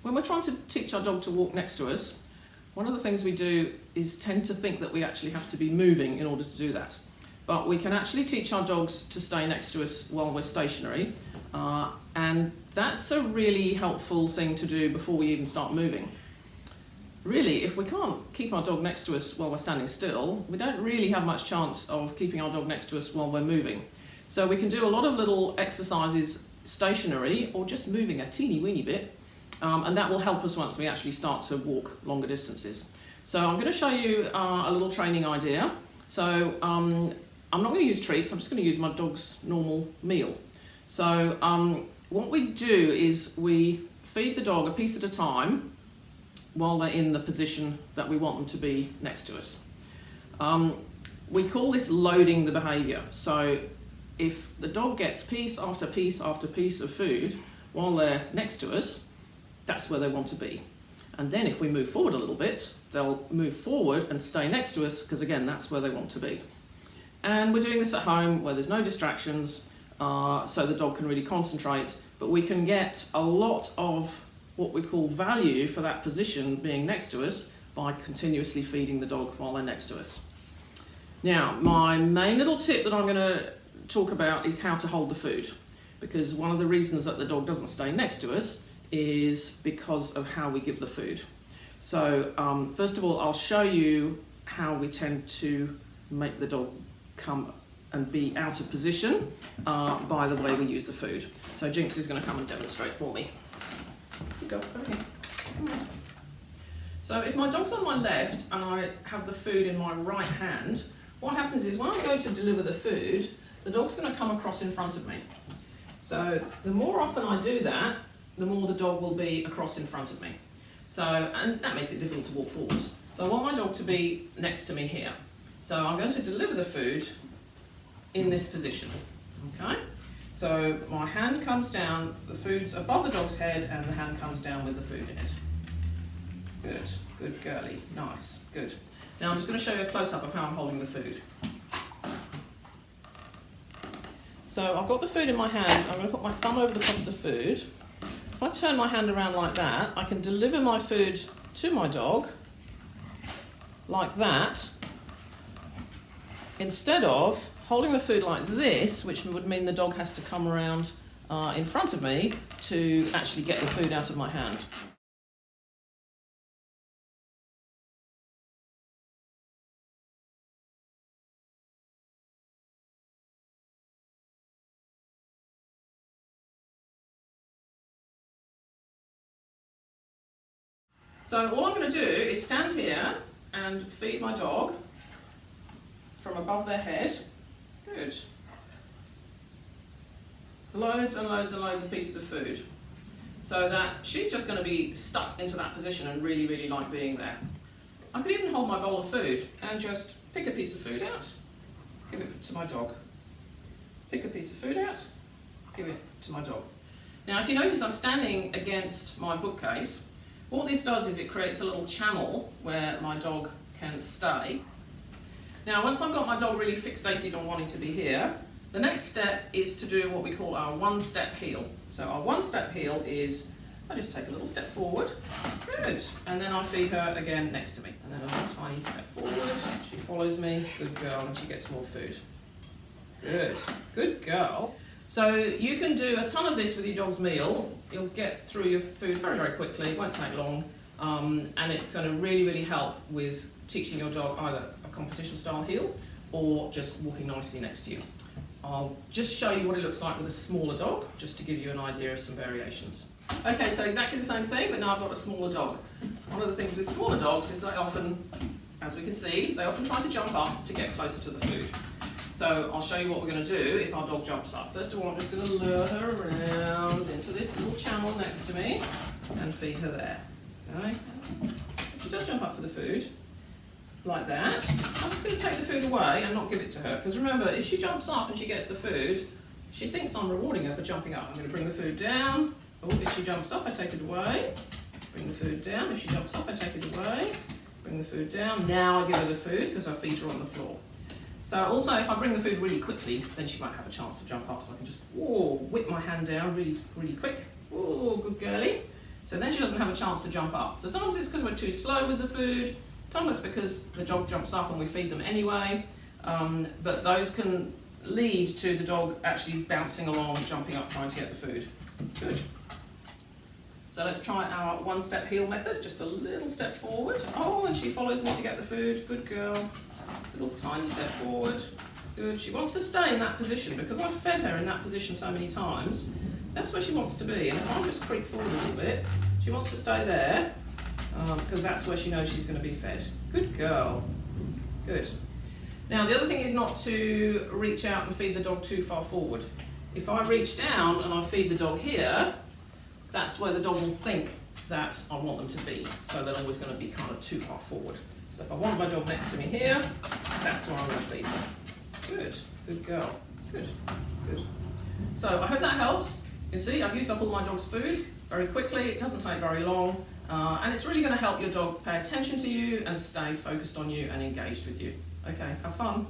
when we're trying to teach our dog to walk next to us, one of the things we do is tend to think that we actually have to be moving in order to do that. But we can actually teach our dogs to stay next to us while we're stationary, and that's a really helpful thing to do before we even start moving. Really, if we can't keep our dog next to us while we're standing still, we don't really have much chance of keeping our dog next to us while we're moving. So we can do a lot of little exercises stationary or just moving a teeny weeny bit, and that will help us once we actually start to walk longer distances. So I'm going to show you a little training idea. So I'm not going to use treats, I'm just going to use my dog's normal meal. So what we do is we feed the dog a piece at a time while they're in the position that we want them to be next to us. We call this loading the behaviour. So if the dog gets piece after piece after piece of food while they're next to us, that's where they want to be. And then if we move forward a little bit, they'll move forward and stay next to us, because again, that's where they want to be. And we're doing this at home where there's no distractions, so the dog can really concentrate, but we can get a lot of what we call value for that position being next to us by continuously feeding the dog while they're next to us. Now, my main little tip that I'm going to talk about is how to hold the food, because one of the reasons that the dog doesn't stay next to us is because of how we give the food. So first of all, I'll show you how we tend to make the dog come and be out of position by the way we use the food. So Jinx is going to come and demonstrate for me. Go over here. Come on. So if my dog's on my left and I have the food in my right hand, what happens is when I go to deliver the food, the dog's going to come across in front of me. So the more often I do that, the more the dog will be across in front of me. So, and that makes it difficult to walk forwards. So I want my dog to be next to me here. So I'm going to deliver the food in this position, okay? So my hand comes down, the food's above the dog's head, and the hand comes down with the food in it. Good, good girly, nice, good. Now I'm just going to show you a close-up of how I'm holding the food. So I've got the food in my hand, I'm going to put my thumb over the top of the food. If I turn my hand around like that, I can deliver my food to my dog, like that, instead of holding the food like this, which would mean the dog has to come around in front of me to actually get the food out of my hand. So all I'm going to do is stand here and feed my dog from above their head. Good. Loads and loads and loads of pieces of food. So that she's just going to be stuck into that position and really, really like being there. I could even hold my bowl of food and just pick a piece of food out, give it to my dog. Pick a piece of food out, give it to my dog. Now if you notice I'm standing against my bookcase, what this does is it creates a little channel where my dog can stay. Now once I've got my dog really fixated on wanting to be here, the next step is to do what we call our one-step heel. So our one-step heel is, I just take a little step forward, good, and then I feed her again next to me. And then a little tiny step forward, she follows me, good girl, and she gets more food. Good, good girl. So you can do a ton of this with your dog's meal. You'll get through your food very, very quickly, it won't take long, and it's going to really, really help with teaching your dog either a competition style heel or just walking nicely next to you. I'll just show you what it looks like with a smaller dog, just to give you an idea of some variations. Okay, so exactly the same thing, but now I've got a smaller dog. One of the things with smaller dogs is they often, as we can see, they often try to jump up to get closer to the food. So I'll show you what we're going to do if our dog jumps up. First of all, I'm just going to lure her around into this little channel next to me and feed her there. Okay. If she does jump up for the food, like that, I'm just going to take the food away and not give it to her. Because remember, if she jumps up and she gets the food, she thinks I'm rewarding her for jumping up. I'm going to bring the food down. Oh, if she jumps up, I take it away. Bring the food down. If she jumps up, I take it away. Bring the food down. Now I give her the food because I feed her on the floor. So also, if I bring the food really quickly, then she won't have a chance to jump up. So I can just whip my hand down really, really quick. Oh, good girly. So then she doesn't have a chance to jump up. So sometimes it's because we're too slow with the food, sometimes because the dog jumps up and we feed them anyway, but those can lead to the dog actually bouncing along, jumping up, trying to get the food. Good. So let's try our one-step heel method, just a little step forward. Oh, and she follows me to get the food. Good girl. Little tiny step forward. Good. She wants to stay in that position because I've fed her in that position so many times. That's where she wants to be. And if I just creep forward a little bit, she wants to stay there because that's where she knows she's going to be fed. Good girl. Good. Now, the other thing is not to reach out and feed the dog too far forward. If I reach down and I feed the dog here, that's where the dog will think that I want them to be. So they're always going to be kind of too far forward. So if I want my dog next to me here, that's where I'm going to feed them. Good. Good girl. Good. Good. So I hope that helps. You can see I've used up all my dog's food very quickly. It doesn't take very long. And it's really going to help your dog pay attention to you and stay focused on you and engaged with you. Okay, have fun.